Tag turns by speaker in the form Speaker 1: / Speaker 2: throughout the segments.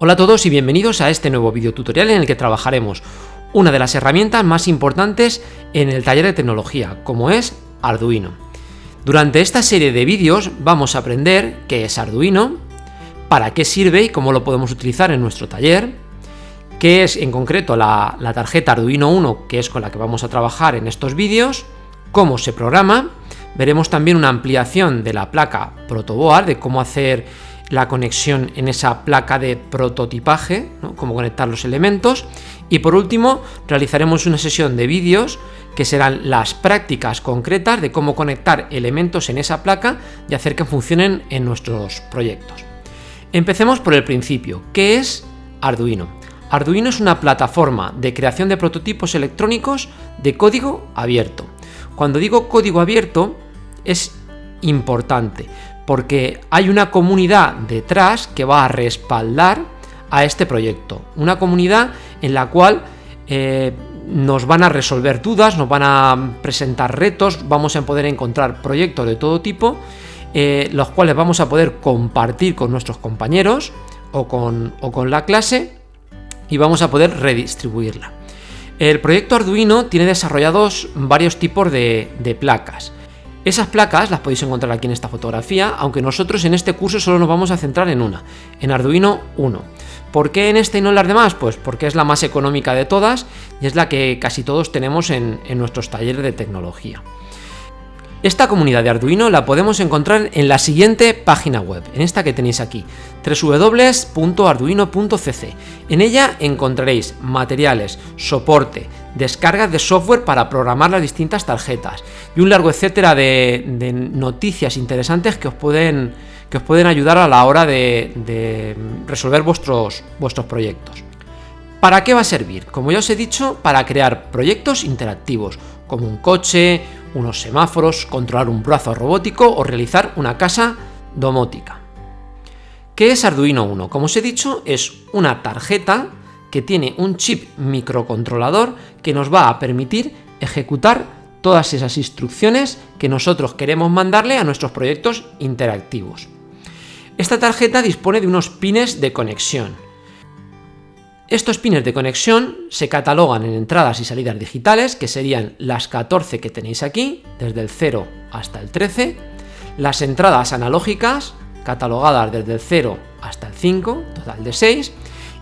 Speaker 1: Hola a todos y bienvenidos a este nuevo video tutorial en el que trabajaremos una de las herramientas más importantes en el taller de tecnología, como es Arduino. Durante esta serie de vídeos vamos a aprender qué es Arduino, para qué sirve y cómo lo podemos utilizar en nuestro taller, qué es en concreto la tarjeta Arduino Uno, que es con la que vamos a trabajar en estos vídeos, cómo se programa, veremos también una ampliación de la placa protoboard, de cómo hacer la conexión en esa placa de prototipaje, ¿no? Cómo conectar los elementos, y por último realizaremos una sesión de vídeos que serán las prácticas concretas de cómo conectar elementos en esa placa y hacer que funcionen en nuestros proyectos. Empecemos por el principio. ¿Qué es Arduino? Arduino es una plataforma de creación de prototipos electrónicos de código abierto. Cuando digo código abierto es importante porque hay una comunidad detrás que va a respaldar a este proyecto. Una comunidad en la cual nos van a resolver dudas, nos van a presentar retos, vamos a poder encontrar proyectos de todo tipo, los cuales vamos a poder compartir con nuestros compañeros o con la clase y vamos a poder redistribuirla. El proyecto Arduino tiene desarrollados varios tipos de placas. Esas placas las podéis encontrar aquí en esta fotografía, aunque nosotros en este curso solo nos vamos a centrar en una, en Arduino Uno. ¿Por qué en esta y no en las demás? Pues porque es la más económica de todas y es la que casi todos tenemos en nuestros talleres de tecnología. Esta comunidad de Arduino la podemos encontrar en la siguiente página web, en esta que tenéis aquí, www.arduino.cc. En ella encontraréis materiales, soporte, descargas de software para programar las distintas tarjetas y un largo etcétera de noticias interesantes que os pueden ayudar a la hora de resolver vuestros proyectos. ¿Para qué va a servir? Como ya os he dicho, para crear proyectos interactivos, como un coche, unos semáforos, controlar un brazo robótico o realizar una casa domótica. ¿Qué es Arduino Uno? Como os he dicho, es una tarjeta que tiene un chip microcontrolador que nos va a permitir ejecutar todas esas instrucciones que nosotros queremos mandarle a nuestros proyectos interactivos. Esta tarjeta dispone de unos pines de conexión. Estos pines de conexión se catalogan en entradas y salidas digitales, que serían las 14 que tenéis aquí, desde el 0 hasta el 13, las entradas analógicas, catalogadas desde el 0 hasta el 5, total de 6,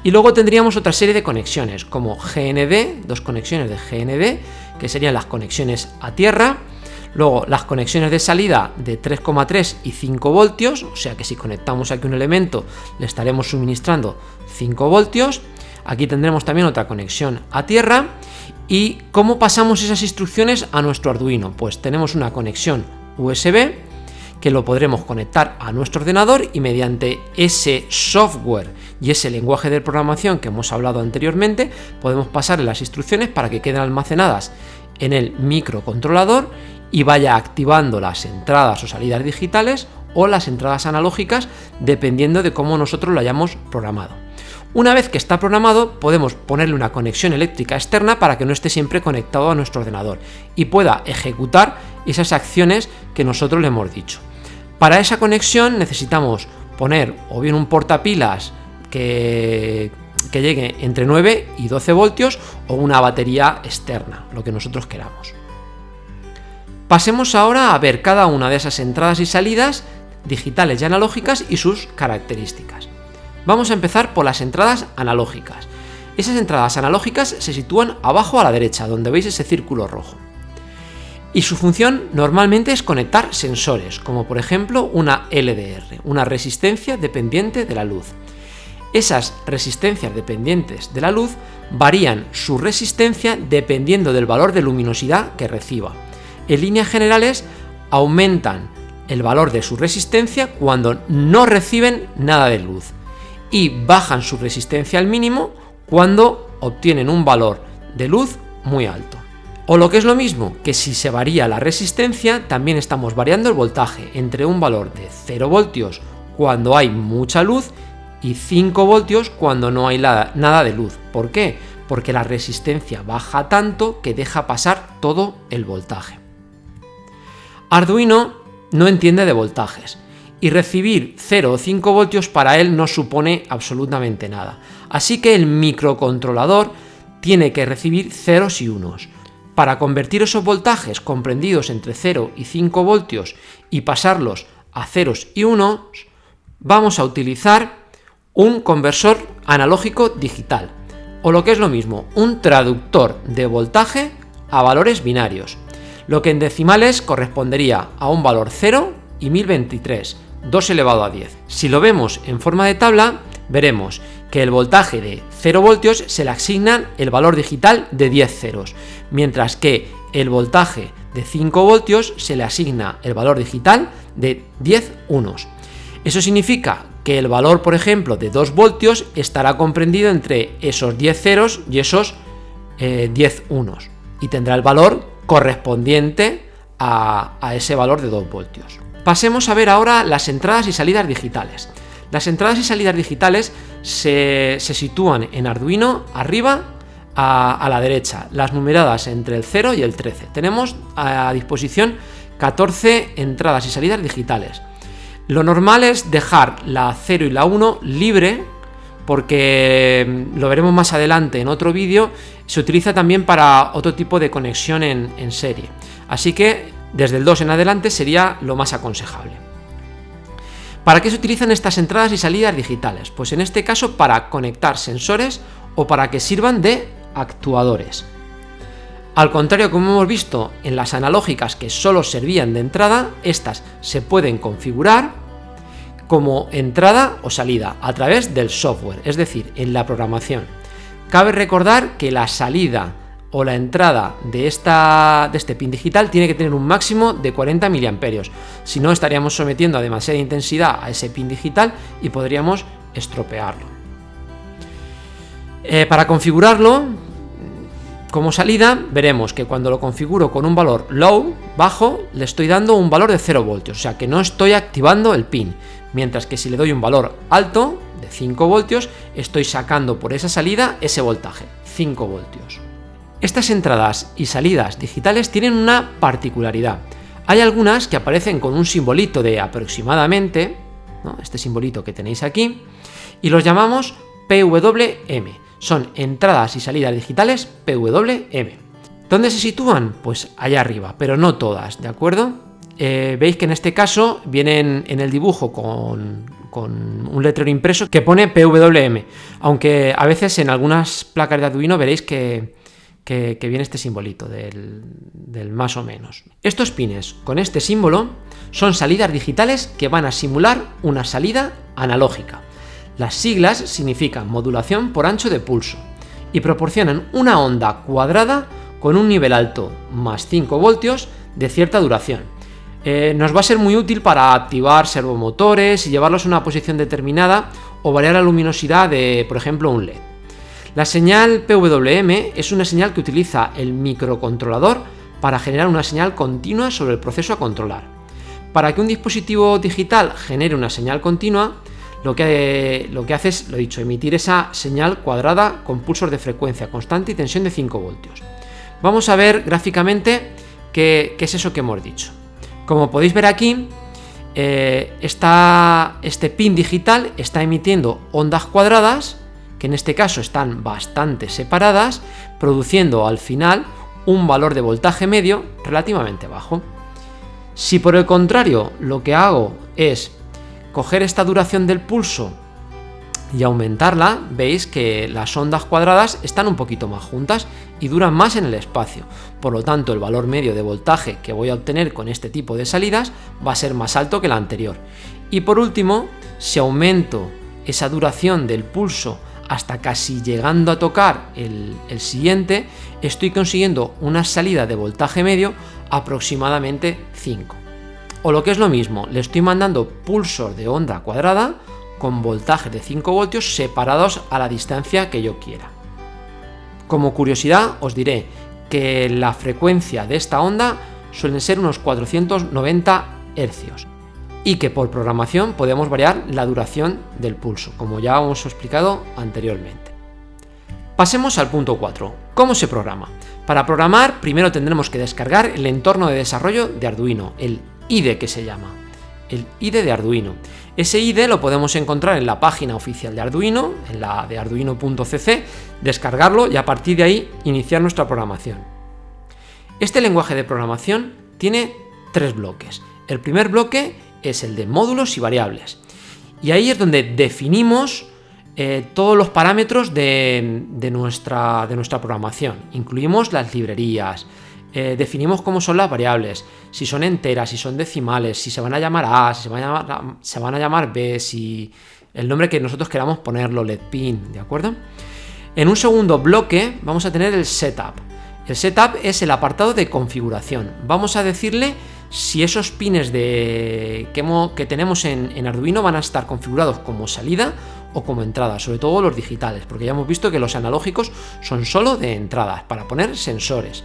Speaker 1: y luego tendríamos otra serie de conexiones, como GND, dos conexiones de GND, que serían las conexiones a tierra, luego las conexiones de salida de 3,3 y 5 voltios, o sea que si conectamos aquí un elemento le estaremos suministrando 5 voltios, aquí tendremos también otra conexión a tierra. ¿Y cómo pasamos esas instrucciones a nuestro Arduino? Pues tenemos una conexión USB que lo podremos conectar a nuestro ordenador y mediante ese software y ese lenguaje de programación que hemos hablado anteriormente podemos pasarle las instrucciones para que queden almacenadas en el microcontrolador y vaya activando las entradas o salidas digitales o las entradas analógicas dependiendo de cómo nosotros lo hayamos programado. Una vez que está programado, podemos ponerle una conexión eléctrica externa para que no esté siempre conectado a nuestro ordenador y pueda ejecutar esas acciones que nosotros le hemos dicho. Para esa conexión necesitamos poner o bien un portapilas que llegue entre 9 y 12 voltios o una batería externa, lo que nosotros queramos. Pasemos ahora a ver cada una de esas entradas y salidas digitales y analógicas y sus características. Vamos a empezar por las entradas analógicas. Esas entradas analógicas se sitúan abajo a la derecha, donde veis ese círculo rojo. Y su función normalmente es conectar sensores, como por ejemplo una LDR, una resistencia dependiente de la luz. Esas resistencias dependientes de la luz varían su resistencia dependiendo del valor de luminosidad que reciba. En líneas generales, aumentan el valor de su resistencia cuando no reciben nada de luz y bajan su resistencia al mínimo cuando obtienen un valor de luz muy alto. O lo que es lo mismo, que si se varía la resistencia, también estamos variando el voltaje entre un valor de 0 voltios cuando hay mucha luz y 5 voltios cuando no hay nada de luz. ¿Por qué? Porque la resistencia baja tanto que deja pasar todo el voltaje. Arduino no entiende de voltajes y recibir 0 o 5 voltios para él no supone absolutamente nada. Así que el microcontrolador tiene que recibir ceros y unos. Para convertir esos voltajes comprendidos entre 0 y 5 voltios y pasarlos a ceros y unos, vamos a utilizar un conversor analógico digital, o lo que es lo mismo, un traductor de voltaje a valores binarios, lo que en decimales correspondería a un valor 0 y 1023, 2 elevado a 10. Si lo vemos en forma de tabla, veremos que el voltaje de 0 voltios se le asignan el valor digital de 10 ceros, mientras que el voltaje de 5 voltios se le asigna el valor digital de 10 unos. Eso significa que el valor, por ejemplo, de 2 voltios estará comprendido entre esos 10 ceros y esos 10 unos, y tendrá el valor correspondiente a ese valor de 2 voltios. Pasemos a ver ahora las entradas y salidas digitales. Las entradas y salidas digitales se sitúan en Arduino arriba a la derecha, las numeradas entre el 0 y el 13. Tenemos a disposición 14 entradas y salidas digitales. Lo normal es dejar la 0 y la 1 libre, porque lo veremos más adelante en otro vídeo, se utiliza también para otro tipo de conexión en serie. Así que desde el 2 en adelante sería lo más aconsejable. ¿Para qué se utilizan estas entradas y salidas digitales? Pues en este caso para conectar sensores o para que sirvan de actuadores. Al contrario, como hemos visto en las analógicas que solo servían de entrada, estas se pueden configurar como entrada o salida a través del software, es decir, en la programación. Cabe recordar que la salida o la entrada de este pin digital tiene que tener un máximo de 40 mA, si no estaríamos sometiendo a demasiada intensidad a ese pin digital y podríamos estropearlo. Para configurarlo como salida, veremos que cuando lo configuro con un valor low, bajo, le estoy dando un valor de 0 voltios, o sea que no estoy activando el pin, mientras que si le doy un valor alto, de 5 voltios, estoy sacando por esa salida ese voltaje, 5 voltios. Estas entradas y salidas digitales tienen una particularidad. Hay algunas que aparecen con un simbolito de aproximadamente, ¿no? Este simbolito que tenéis aquí, y los llamamos PWM. Son entradas y salidas digitales PWM. ¿Dónde se sitúan? Pues allá arriba, pero no todas, ¿de acuerdo? Veis que en este caso vienen en el dibujo con un letrero impreso que pone PWM, aunque a veces en algunas placas de Arduino veréis que viene este simbolito del más o menos. Estos pines con este símbolo son salidas digitales que van a simular una salida analógica. Las siglas significan modulación por ancho de pulso y proporcionan una onda cuadrada con un nivel alto más 5 voltios de cierta duración. Nos va a ser muy útil para activar servomotores y llevarlos a una posición determinada o variar la luminosidad de, por ejemplo, un LED. La señal PWM es una señal que utiliza el microcontrolador para generar una señal continua sobre el proceso a controlar. Para que un dispositivo digital genere una señal continua, lo que hace es, lo dicho, emitir esa señal cuadrada con pulsos de frecuencia constante y tensión de 5 voltios. Vamos a ver gráficamente qué es eso que hemos dicho. Como podéis ver aquí, este pin digital está emitiendo ondas cuadradas, que en este caso están bastante separadas, produciendo al final un valor de voltaje medio relativamente bajo. Si por el contrario lo que hago es coger esta duración del pulso y aumentarla, veis que las ondas cuadradas están un poquito más juntas y duran más en el espacio. Por lo tanto, el valor medio de voltaje que voy a obtener con este tipo de salidas va a ser más alto que el anterior. Y por último, si aumento esa duración del pulso hasta casi llegando a tocar el siguiente, estoy consiguiendo una salida de voltaje medio aproximadamente 5. O lo que es lo mismo, le estoy mandando pulsos de onda cuadrada con voltaje de 5 voltios separados a la distancia que yo quiera. Como curiosidad os diré que la frecuencia de esta onda suelen ser unos 490 Hz y que por programación podemos variar la duración del pulso, como ya hemos explicado anteriormente. Pasemos al punto 4. ¿Cómo se programa? Para programar primero tendremos que descargar el entorno de desarrollo de Arduino, el IDE que se llama. el IDE de Arduino. Ese IDE lo podemos encontrar en la página oficial de Arduino, en la de arduino.cc, descargarlo y a partir de ahí iniciar nuestra programación. Este lenguaje de programación tiene 3 bloques. El primer bloque es el de módulos y variables. Y ahí es donde definimos todos los parámetros de nuestra programación. Incluimos las librerías, definimos cómo son las variables, si son enteras, si son decimales, si se van a llamar A, si se van a llamar B, si el nombre que nosotros queramos ponerlo, LED-pin, ¿de acuerdo? En un segundo bloque vamos a tener el setup. El setup es el apartado de configuración. Vamos a decirle si esos pines que tenemos en Arduino van a estar configurados como salida o como entrada, sobre todo los digitales, porque ya hemos visto que los analógicos son solo de entradas, para poner sensores.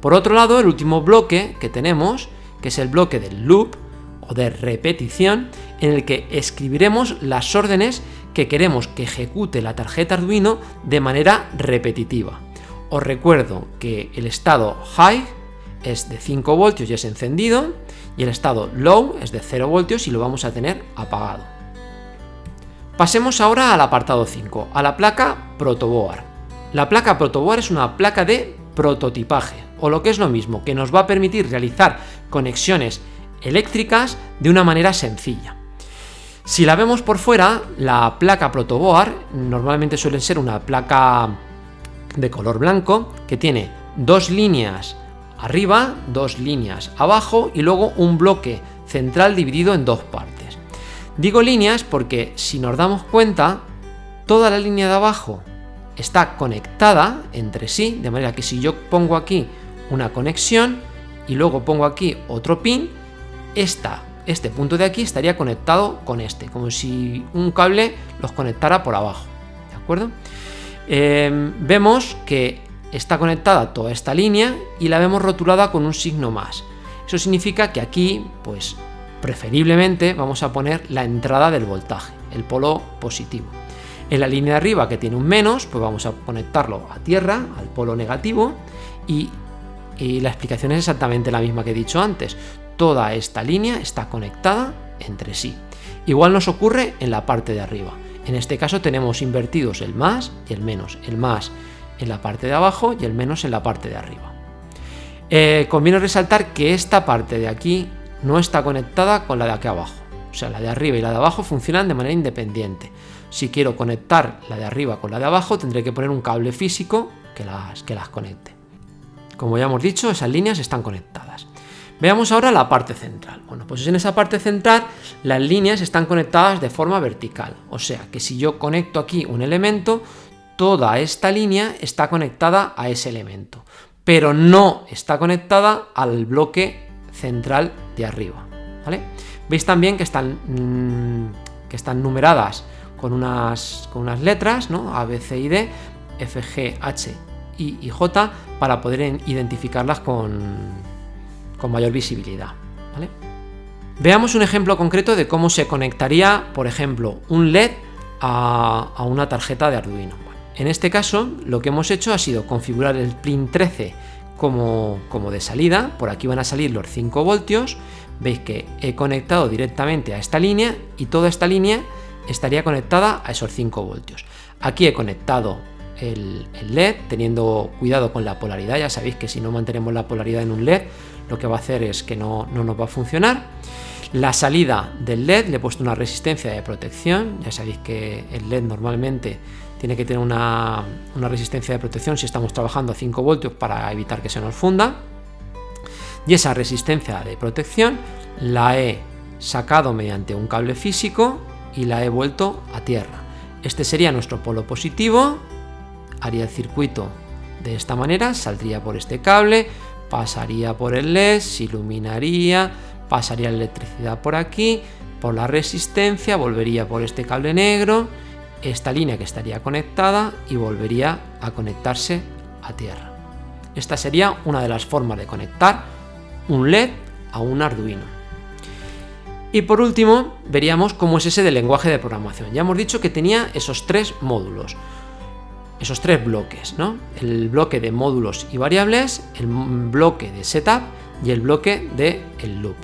Speaker 1: Por otro lado, el último bloque que tenemos, que es el bloque del loop o de repetición, en el que escribiremos las órdenes que queremos que ejecute la tarjeta Arduino de manera repetitiva. Os recuerdo que el estado high es de 5 voltios y es encendido, y el estado low es de 0 voltios y lo vamos a tener apagado. Pasemos ahora al apartado 5, a la placa protoboard. La placa protoboard es una placa de prototipaje, o lo que es lo mismo, que nos va a permitir realizar conexiones eléctricas de una manera sencilla. Si la vemos por fuera, la placa protoboard normalmente suele ser una placa de color blanco que tiene 2 líneas arriba, 2 líneas abajo y luego un bloque central dividido en 2 partes. Digo líneas porque si nos damos cuenta, toda la línea de abajo está conectada entre sí, de manera que si yo pongo aquí una conexión y luego pongo aquí otro pin, este punto de aquí estaría conectado con este, como si un cable los conectara por abajo, ¿de acuerdo? Vemos que está conectada toda esta línea y la vemos rotulada con un signo más. Eso significa que aquí, pues preferiblemente vamos a poner la entrada del voltaje, el polo positivo. En la línea de arriba, que tiene un menos, pues vamos a conectarlo a tierra, al polo negativo, y la explicación es exactamente la misma que he dicho antes. Toda esta línea está conectada entre sí. Igual nos ocurre en la parte de arriba. En este caso tenemos invertidos el más y el menos. El más en la parte de abajo y el menos en la parte de arriba. Conviene resaltar que esta parte de aquí no está conectada con la de aquí abajo. O sea, la de arriba y la de abajo funcionan de manera independiente. Si quiero conectar la de arriba con la de abajo, tendré que poner un cable físico que las conecte. Como ya hemos dicho, esas líneas están conectadas. Veamos ahora la parte central. Bueno, pues en esa parte central las líneas están conectadas de forma vertical. O sea, que si yo conecto aquí un elemento, toda esta línea está conectada a ese elemento, pero no está conectada al bloque central de arriba, ¿vale? Veis también que están numeradas con unas letras, ¿no? A, B, C y D, F, G, H, I y J, para poder identificarlas con mayor visibilidad, ¿vale? Veamos un ejemplo concreto de cómo se conectaría, por ejemplo, un LED a una tarjeta de Arduino. En este caso, lo que hemos hecho ha sido configurar el pin 13 como de salida. Por aquí van a salir los 5 voltios. Veis que he conectado directamente a esta línea y toda esta línea estaría conectada a esos 5 voltios. Aquí he conectado el LED, teniendo cuidado con la polaridad. Ya sabéis que si no mantenemos la polaridad en un LED, lo que va a hacer es que no nos va a funcionar. La salida del LED le he puesto una resistencia de protección. Ya sabéis que el LED normalmente tiene que tener una resistencia de protección si estamos trabajando a 5 voltios para evitar que se nos funda. Y esa resistencia de protección la he sacado mediante un cable físico y la he vuelto a tierra. Este sería nuestro polo positivo. Haría el circuito de esta manera, saldría por este cable, pasaría por el LED, se iluminaría, pasaría la electricidad por aquí, por la resistencia, volvería por este cable negro, esta línea que estaría conectada y volvería a conectarse a tierra. Esta sería una de las formas de conectar un LED a un Arduino. Y por último, veríamos cómo es ese del lenguaje de programación. Ya hemos dicho que tenía esos 3 módulos, esos 3 bloques, ¿no? El bloque de módulos y variables, el bloque de setup y el bloque de el loop.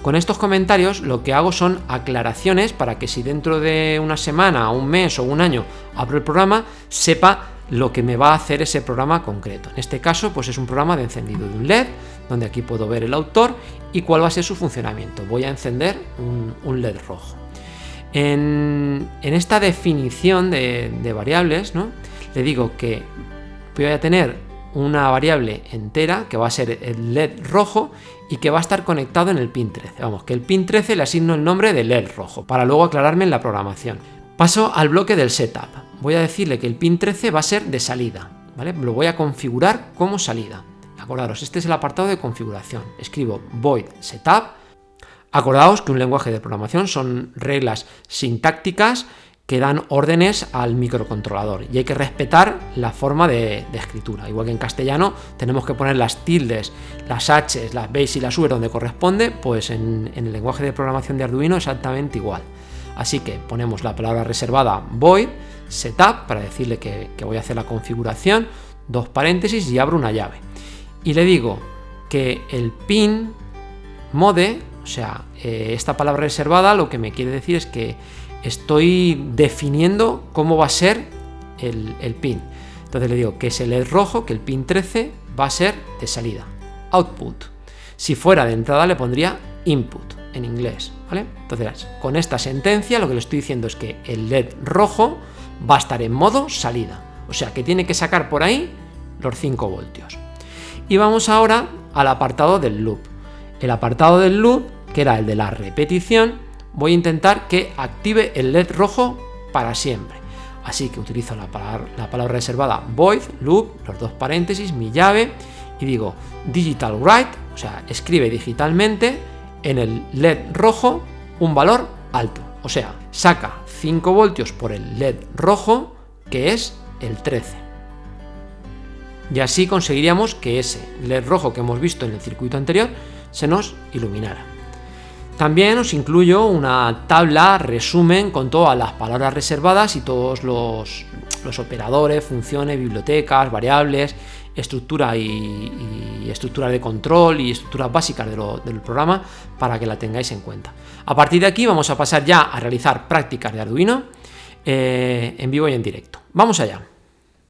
Speaker 1: Con estos comentarios lo que hago son aclaraciones para que si dentro de una semana, un mes o un año abro el programa, sepa lo que me va a hacer ese programa concreto. En este caso, pues es un programa de encendido de un LED, donde aquí puedo ver el autor y cuál va a ser su funcionamiento. Voy a encender un LED rojo. En esta definición de variables, ¿no?, le digo que voy a tener una variable entera que va a ser el LED rojo y que va a estar conectado en el pin 13. Vamos, que el pin 13 le asigno el nombre de LED rojo para luego aclararme en la programación. Paso al bloque del setup. Voy a decirle que el pin 13 va a ser de salida, ¿vale? Lo voy a configurar como salida. Acordaros, este es el apartado de configuración. Escribo void setup. Acordaos que un lenguaje de programación son reglas sintácticas que dan órdenes al microcontrolador y hay que respetar la forma de escritura. Igual que en castellano tenemos que poner las tildes, las H's, las B's y las V donde corresponde, pues en el lenguaje de programación de Arduino exactamente igual. Así que ponemos la palabra reservada void setup para decirle que voy a hacer la configuración, dos paréntesis y abro una llave. Y le digo que el pin mode, o sea, esta palabra reservada lo que me quiere decir es que estoy definiendo cómo va a ser el pin. Entonces le digo que es el LED rojo, que el pin 13 va a ser de salida, output. Si fuera de entrada le pondría input en inglés, ¿vale? Entonces con esta sentencia lo que le estoy diciendo es que el LED rojo va a estar en modo salida, o sea que tiene que sacar por ahí los 5 voltios. Y vamos ahora al apartado del loop. El apartado del loop, que era el de la repetición, voy a intentar que active el LED rojo para siempre. Así que utilizo la palabra reservada void, loop, los dos paréntesis, mi llave, y digo digital write, o sea, escribe digitalmente en el LED rojo un valor alto. O sea, saca 5 voltios por el LED rojo, que es el 13. Y así conseguiríamos que ese LED rojo que hemos visto en el circuito anterior se nos iluminara. También os incluyo una tabla resumen con todas las palabras reservadas y todos los operadores, funciones, bibliotecas, variables, estructura y estructuras de control y estructuras básicas del programa para que la tengáis en cuenta. A partir de aquí vamos a pasar ya a realizar prácticas de Arduino en vivo y en directo. ¡Vamos allá!